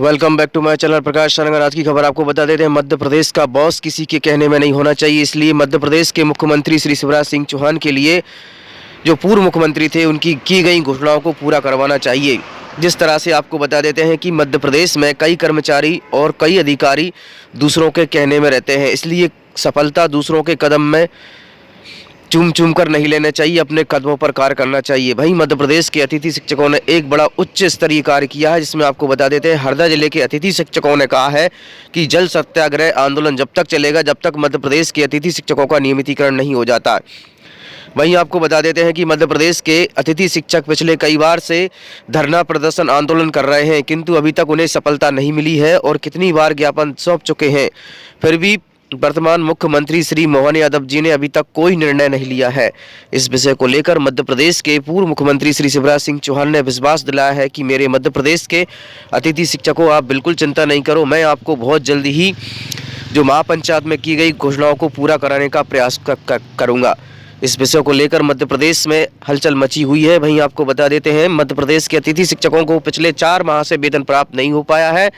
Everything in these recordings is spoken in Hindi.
Welcome back to my channel Prakash Sarangar. आज की खबर आपको बता देते हैं, मध्य प्रदेश का बॉस किसी के कहने में नहीं होना चाहिए। इसलिए मध्य प्रदेश के मुख्यमंत्री श्री शिवराज सिंह चौहान के लिए जो पूर्व मुख्यमंत्री थे उनकी की गई घोषणाओं को पूरा करवाना चाहिए। जिस तरह से आपको बता देते हैं कि मध्य प्रदेश में कई कर्मचारी और कई अधिकारी दूसरों के कहने में रहते हैं, इसलिए सफलता दूसरों के कदम में चूम चूम कर नहीं लेना चाहिए, अपने कदमों पर कार्य करना चाहिए। वहीं मध्य प्रदेश के अतिथि शिक्षकों ने एक बड़ा उच्च स्तरीय कार्य किया है, जिसमें आपको बता देते हैं हरदा जिले के अतिथि शिक्षकों ने कहा है कि जल सत्याग्रह आंदोलन जब तक चलेगा जब तक मध्य प्रदेश के अतिथि शिक्षकों का नियमितीकरण नहीं हो जाता। वहीं आपको बता देते हैं कि मध्य प्रदेश के अतिथि शिक्षक पिछले कई बार से धरना प्रदर्शन आंदोलन कर रहे हैं, किंतु अभी तक उन्हें सफलता नहीं मिली है और कितनी बार ज्ञापन सौंप चुके हैं, फिर भी वर्तमान मुख्यमंत्री श्री मोहन यादव जी ने अभी तक कोई निर्णय नहीं लिया है। इस विषय को लेकर मध्य प्रदेश के पूर्व मुख्यमंत्री श्री शिवराज सिंह चौहान ने विश्वास दिलाया है कि मेरे मध्य प्रदेश के अतिथि शिक्षकों, आप बिल्कुल चिंता नहीं करो, मैं आपको बहुत जल्दी ही जो महापंचायत में की गई घोषणाओं को पूरा कराने का प्रयास करूंगा। इस विषय को लेकर मध्य प्रदेश में हलचल मची हुई है। वहीं आपको बता देते हैं मध्य प्रदेश के अतिथि शिक्षकों को पिछले 4 माह से वेतन प्राप्त नहीं हो पाया है।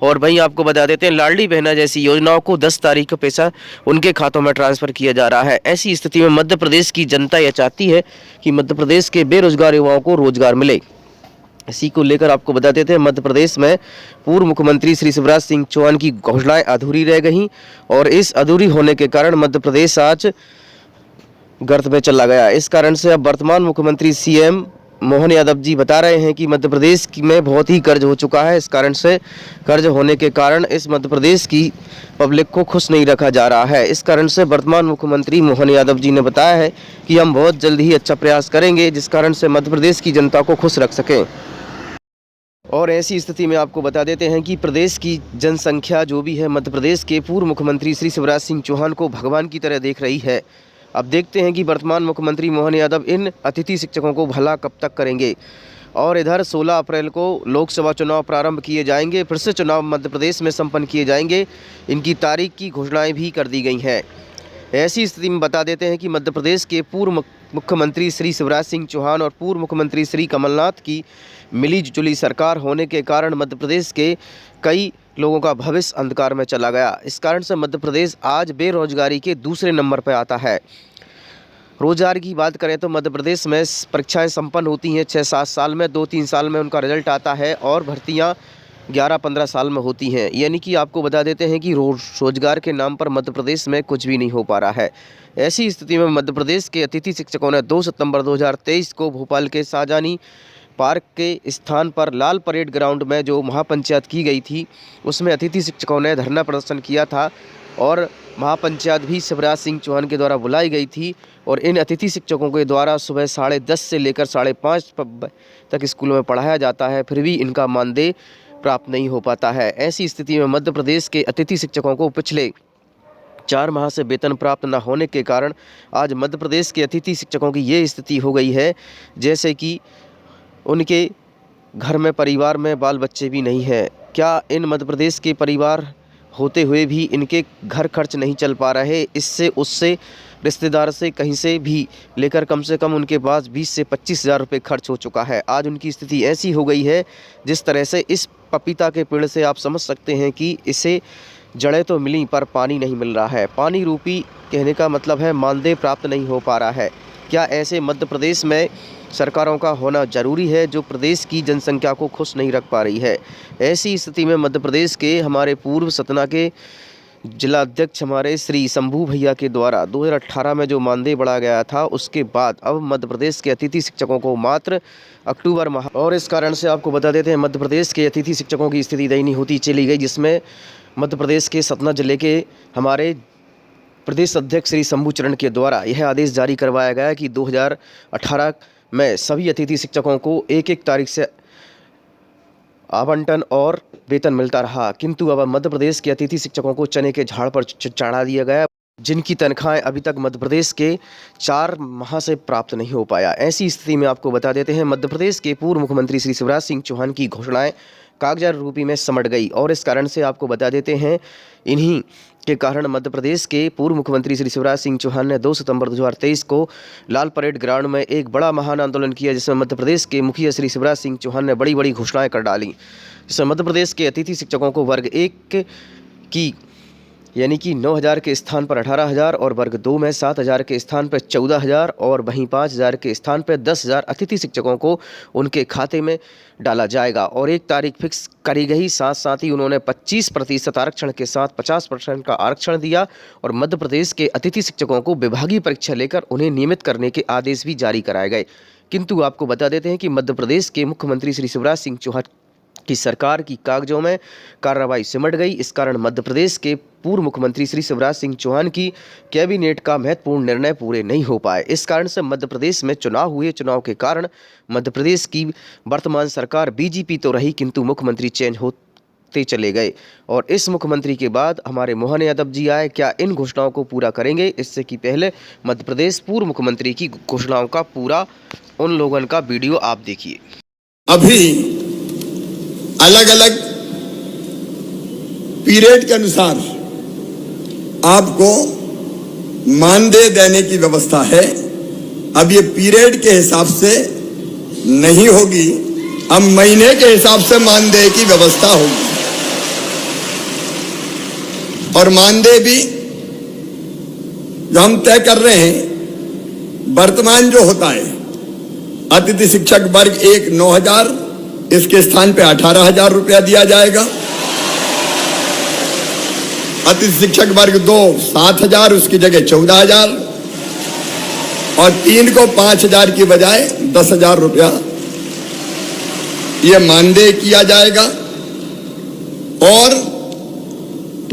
और वहीं आपको बता देते हैं लाडली बहना जैसी योजनाओं को 10 तारीख को पैसा उनके खातों में ट्रांसफर किया जा रहा है। ऐसी स्थिति में मध्य प्रदेश की जनता यह चाहती है कि मध्य प्रदेश के बेरोजगार युवाओं को रोजगार मिले। इसी को लेकर आपको बता देते हैं मध्य प्रदेश में पूर्व मुख्यमंत्री श्री शिवराज सिंह चौहान की घोषणाएं अधूरी रह गई और इस अधूरी होने के कारण मध्य प्रदेश आज गर्त में चला गया। इस कारण से अब वर्तमान मुख्यमंत्री सीएम मोहन यादव जी बता रहे हैं कि मध्य प्रदेश में बहुत ही कर्ज हो चुका है। इस कारण से कर्ज होने के कारण इस मध्य प्रदेश की पब्लिक को खुश नहीं रखा जा रहा है। इस कारण से वर्तमान मुख्यमंत्री मोहन यादव जी ने बताया है कि हम बहुत जल्द ही अच्छा प्रयास करेंगे, जिस कारण से मध्य प्रदेश की जनता को खुश रख सकें। और ऐसी स्थिति में आपको बता देते हैं कि प्रदेश की जनसंख्या जो भी है मध्य प्रदेश के पूर्व मुख्यमंत्री श्री शिवराज सिंह चौहान को भगवान की तरह देख रही है। अब देखते हैं कि वर्तमान मुख्यमंत्री मोहन यादव इन अतिथि शिक्षकों को भला कब तक करेंगे। और इधर 16 अप्रैल को लोकसभा चुनाव प्रारंभ किए जाएंगे, फिर से चुनाव मध्य प्रदेश में संपन्न किए जाएंगे। इनकी तारीख की घोषणाएं भी कर दी गई हैं। ऐसी स्थिति में बता देते हैं कि मध्य प्रदेश के पूर्व मुख्यमंत्री श्री शिवराज सिंह चौहान और पूर्व मुख्यमंत्री श्री कमलनाथ की मिली जुली सरकार होने के कारण मध्य प्रदेश के कई लोगों का भविष्य अंधकार में चला गया। इस कारण से मध्य प्रदेश आज बेरोजगारी के दूसरे नंबर पर आता है। रोजगार की बात करें तो मध्य प्रदेश में परीक्षाएं संपन्न होती हैं 6-7 साल में, 2-3 साल में उनका रिजल्ट आता है और भर्तियां 11-15 साल में होती हैं। यानी कि आपको बता देते हैं कि रोजगार के नाम पर मध्य प्रदेश में कुछ भी नहीं हो पा रहा है। ऐसी स्थिति में मध्य प्रदेश के अतिथि शिक्षकों ने 2 सितंबर 2023 को भोपाल के शाहजहानी पार्क के स्थान पर लाल परेड ग्राउंड में जो महापंचायत की गई थी उसमें अतिथि शिक्षकों ने धरना प्रदर्शन किया था और महापंचायत भी शिवराज सिंह चौहान के द्वारा बुलाई गई थी। और इन अतिथि शिक्षकों के द्वारा सुबह 10:30 से लेकर 5:30 तक स्कूलों में पढ़ाया जाता है, फिर भी इनका मानदेय प्राप्त नहीं हो पाता है। ऐसी स्थिति में मध्य प्रदेश के अतिथि शिक्षकों को पिछले 4 माह से वेतन प्राप्त न होने के कारण आज मध्य प्रदेश के अतिथि शिक्षकों की ये स्थिति हो गई है जैसे कि उनके घर में परिवार में बाल बच्चे भी नहीं हैं। क्या इन मध्य प्रदेश के परिवार होते हुए भी इनके घर खर्च नहीं चल पा रहे? इससे उससे रिश्तेदार से कहीं से भी लेकर कम से कम उनके पास 20 से 25 हज़ार रुपये खर्च हो चुका है। आज उनकी स्थिति ऐसी हो गई है जिस तरह से इस पपीता के पेड़ से आप समझ सकते हैं कि इसे जड़ें तो मिली पर पानी नहीं मिल रहा है। पानी रूपी कहने का मतलब है मानदेय प्राप्त नहीं हो पा रहा है। क्या ऐसे मध्य प्रदेश में सरकारों का होना जरूरी है जो प्रदेश की जनसंख्या को खुश नहीं रख पा रही है? ऐसी स्थिति में मध्य प्रदेश के हमारे पूर्व सतना के जिला अध्यक्ष हमारे श्री शंभू भैया के द्वारा 2018 में जो मानदेय बढ़ा गया था उसके बाद अब मध्य प्रदेश के अतिथि शिक्षकों को मात्र अक्टूबर माह, और इस कारण से आपको बता देते हैं मध्य प्रदेश के अतिथि शिक्षकों की स्थिति दयनीय होती चली गई, जिसमें मध्य प्रदेश के सतना जिले के हमारे प्रदेश अध्यक्ष श्री शंभू चरण के द्वारा यह आदेश जारी करवाया गया कि 2018 में सभी अतिथि शिक्षकों को 1-1 तारीख से आवंटन और वेतन मिलता रहा, किंतु अब मध्य प्रदेश के अतिथि शिक्षकों को चने के झाड़ पर चढ़ा दिया गया, जिनकी तनख्वाहें अभी तक मध्य प्रदेश के 4 माह से प्राप्त नहीं हो पाया। ऐसी स्थिति में आपको बता देते हैं मध्य प्रदेश के पूर्व मुख्यमंत्री श्री शिवराज सिंह चौहान की घोषणाएं कागजात रूपी में समट गई और इस कारण से आपको बता देते हैं इन्हीं के कारण मध्य प्रदेश के पूर्व मुख्यमंत्री श्री शिवराज सिंह चौहान ने 2 सितंबर 2023 को लाल परेड ग्राउंड में एक बड़ा महान आंदोलन किया, जिसमें मध्य प्रदेश के मुखिया श्री शिवराज सिंह चौहान ने बड़ी बड़ी घोषणाएं कर डाली। इसमें मध्य प्रदेश के अतिथि शिक्षकों को वर्ग 1 की यानी कि 9,000 के स्थान पर 18,000 और वर्ग 2 में 7,000 के स्थान पर 14,000 और वहीं 5,000 के स्थान पर 10,000 अतिथि शिक्षकों को उनके खाते में डाला जाएगा और एक तारीख फिक्स करी गई। साथ ही उन्होंने 25% आरक्षण के साथ 50% का आरक्षण दिया और मध्य प्रदेश के अतिथि शिक्षकों को विभागीय परीक्षा लेकर उन्हें नियमित करने के आदेश भी जारी कराए गए। किंतु आपको बता देते हैं कि मध्य प्रदेश के मुख्यमंत्री श्री शिवराज सिंह चौहान की सरकार की कागजों में कार्रवाई सिमट गई। इस कारण मध्य प्रदेश के पूर्व मुख्यमंत्री श्री शिवराज सिंह चौहान की कैबिनेट का महत्वपूर्ण निर्णय पूरे नहीं हो पाए। इस कारण से मध्य प्रदेश में चुनाव हुए। चुनाव के कारण मध्य प्रदेश की वर्तमान सरकार बीजेपी तो रही, किंतु मुख्यमंत्री चेंज होते चले गए और इस मुख्यमंत्री के बाद हमारे मोहन यादव जी आए। क्या इन घोषणाओं को पूरा करेंगे? इससे कि पहले मध्य प्रदेश पूर्व मुख्यमंत्री की घोषणाओं का पूरा उन लोगों का वीडियो आप देखिए। अभी अलग अलग पीरियड के अनुसार आपको मानदेय देने की व्यवस्था है। अब ये पीरियड के हिसाब से नहीं होगी, अब महीने के हिसाब से मानदेय की व्यवस्था होगी और मानदेय भी जो हम तय कर रहे हैं, वर्तमान जो होता है अतिथि शिक्षक वर्ग 1 9,000, इसके स्थान पे 18,000 रुपया दिया जाएगा। अतिथि शिक्षक वर्ग 2 7,000, उसकी जगह 14,000 और 3 को 5,000 की बजाय 10,000 रुपया ये मानदेय किया जाएगा। और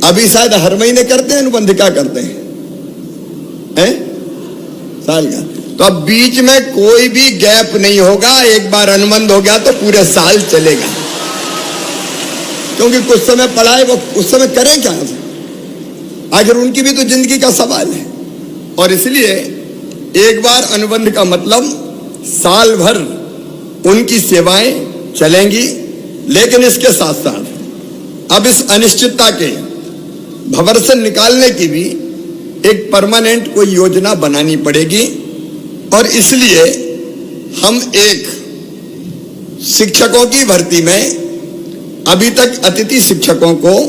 अभी शायद हर महीने करते हैं अनुबंध, क्या करते हैं साल का, तो अब बीच में कोई भी गैप नहीं होगा। एक बार अनुबंध हो गया तो पूरे साल चलेगा, क्योंकि कुछ समय पढ़ाए वो उस समय करें क्या, आखिर उनकी भी तो जिंदगी का सवाल है। और इसलिए एक बार अनुबंध का मतलब साल भर उनकी सेवाएं चलेंगी। लेकिन इसके साथ साथ अब इस अनिश्चितता के भंवर से निकालने की भी एक परमानेंट कोई योजना बनानी पड़ेगी और इसलिए हम एक शिक्षकों की भर्ती में अभी तक अतिथि शिक्षकों को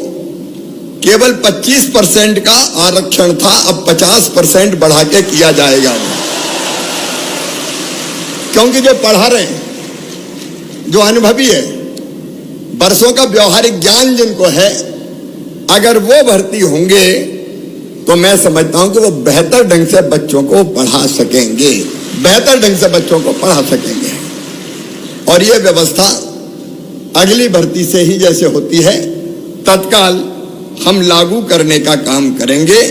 केवल 25% का आरक्षण था, अब 50% बढ़ा के किया जाएगा। क्योंकि जो पढ़ा रहे हैं, जो अनुभवी है, वर्षों का व्यवहारिक ज्ञान जिनको है, अगर वो भर्ती होंगे तो मैं समझता हूं कि वो बेहतर ढंग से बच्चों को पढ़ा सकेंगे, बेहतर ढंग से बच्चों को पढ़ा सकेंगे। और ये व्यवस्था अगली भर्ती से ही जैसे होती है तत्काल हम लागू करने का काम करेंगे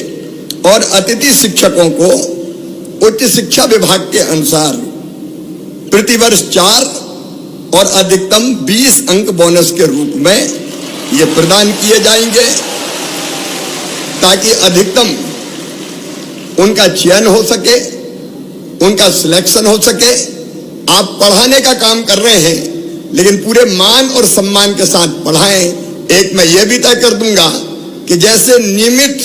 और अतिथि शिक्षकों को उच्च शिक्षा विभाग के अनुसार प्रतिवर्ष 4 और अधिकतम 20 अंक बोनस के रूप में ये प्रदान किए जाएंगे, ताकि अधिकतम उनका चयन हो सके, उनका सिलेक्शन हो सके। आप पढ़ाने का काम कर रहे हैं, लेकिन पूरे मान और सम्मान के साथ पढ़ाएं। एक मैं ये भी तय कर दूंगा कि जैसे नियमित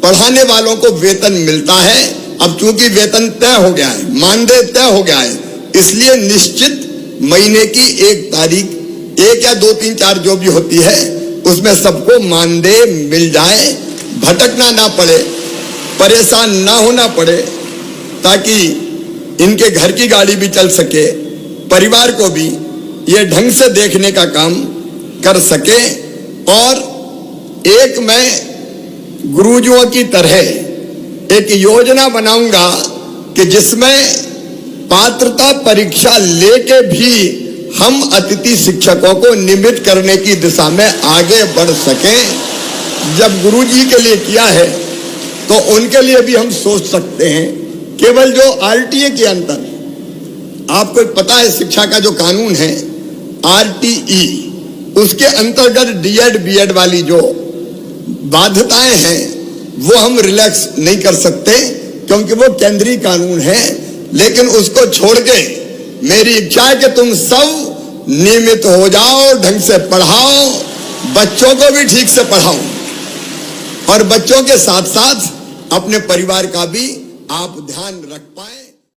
पढ़ाने वालों को वेतन मिलता है, अब चूंकि वेतन तय हो गया है, मानदेय तय हो गया है, इसलिए निश्चित महीने की 1 तारीख 1 या 2 3 4 जो भी होती है उसमें सबको मानदेय मिल जाए, भटकना ना पड़े, परेशान ना होना पड़े, ताकि इनके घर की गाड़ी भी चल सके, परिवार को भी ये ढंग से देखने का काम कर सके। और एक मैं गुरुजियों की तरह एक योजना बनाऊंगा कि जिसमें पात्रता परीक्षा लेके भी हम अतिथि शिक्षकों को नियमित करने की दिशा में आगे बढ़ सकें। जब गुरुजी के लिए किया है तो उनके लिए भी हम सोच सकते हैं। केवल जो आरटीए के अंतर, आपको पता है शिक्षा का जो कानून है आरटीई, उसके अंतर्गत डीएड बीएड वाली जो बाध्यताएं हैं वो हम रिलैक्स नहीं कर सकते, क्योंकि वो केंद्रीय कानून है। लेकिन उसको छोड़ के मेरी इच्छा है कि तुम सब नियमित हो जाओ, ढंग से पढ़ाओ, बच्चों को भी ठीक से पढ़ाओ और बच्चों के साथ साथ अपने परिवार का भी आप ध्यान रख पाए।